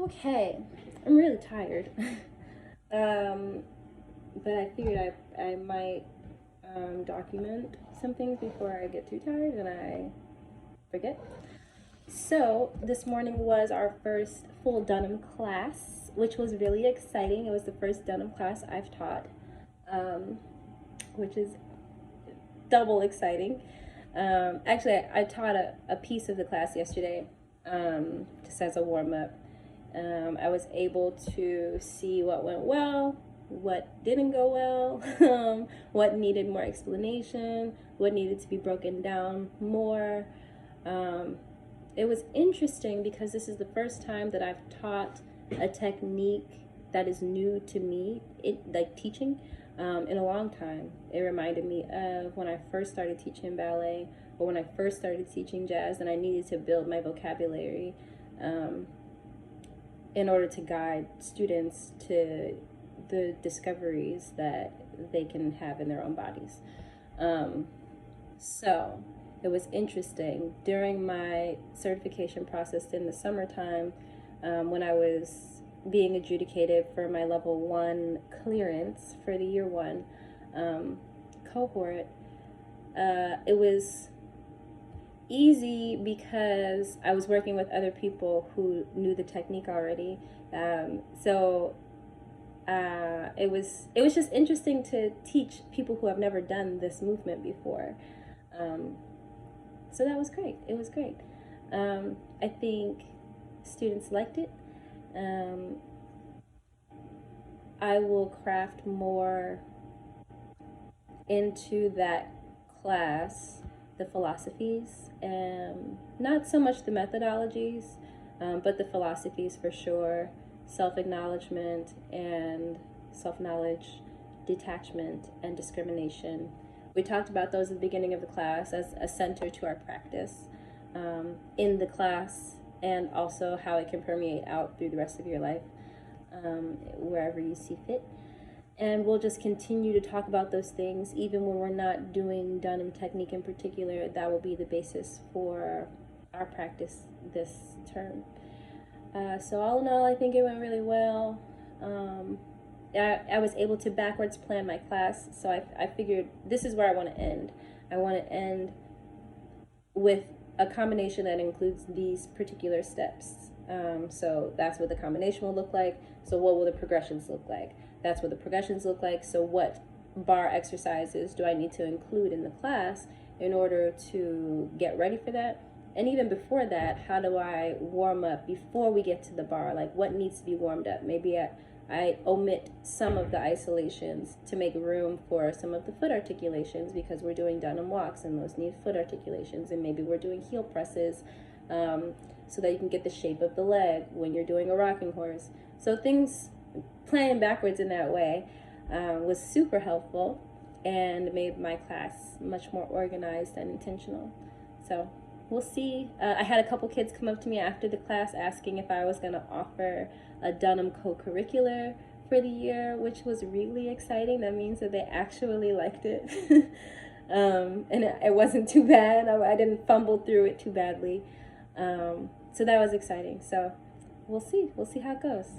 Okay, I'm really tired. um, but I figured I might document some things before I get too tired and I forget. So, this morning was our first full Dunham class, which was really exciting. It was the first Dunham class I've taught, um, which is double exciting. Actually, I taught a piece of the class yesterday, just as a warm up. I was able to see what went well, what didn't go well, what needed more explanation, what needed to be broken down more. Um, it was interesting because this is the first time that I've taught a technique that is new to me, like teaching, in a long time. It reminded me of when I first started teaching ballet or when I first started teaching jazz, and I needed to build my vocabulary um, in order to guide students to the discoveries that they can have in their own bodies. Um, so it was interesting during my certification process in the summertime, when I was being adjudicated for my level 1 clearance for the year 1 cohort. It was easy because I was working with other people who knew the technique already. It was just interesting to teach people who have never done this movement before. Um, so that was great. It was great. I think students liked it. Um, I will craft more into that class, the philosophies, and not so much the methodologies, but the philosophies for sure. Self acknowledgement and self knowledge, detachment and discrimination. We talked about those at the beginning of the class as a center to our practice in the class, and also how it can permeate out through the rest of your life, wherever you see fit. And we'll just continue to talk about those things even when we're not doing Dunham technique in particular. That will be the basis for our practice this term. So all in all, I think it went really well. I was able to backwards plan my class, so I figured this is where I want to end. I want to end with a combination that includes these particular steps. So that's what the combination will look like. So what will the progressions look like? That's what the progressions look like. So what bar exercises do I need to include in the class in order to get ready for that? And even before that, how do I warm up before we get to the bar? Like what needs to be warmed up? Maybe I omit some of the isolations to make room for some of the foot articulations because we're doing Dunham walks and those need foot articulations. And maybe we're doing heel presses so that you can get the shape of the leg when you're doing a rocking horse. So things playing backwards in that way was super helpful and made my class much more organized and intentional. So we'll see. I had a couple kids come up to me after the class asking if I was going to offer a Dunham co-curricular for the year, which was really exciting. That means that they actually liked it. And it wasn't too bad. I didn't fumble through it too badly. So that was exciting. So we'll see. We'll see how it goes.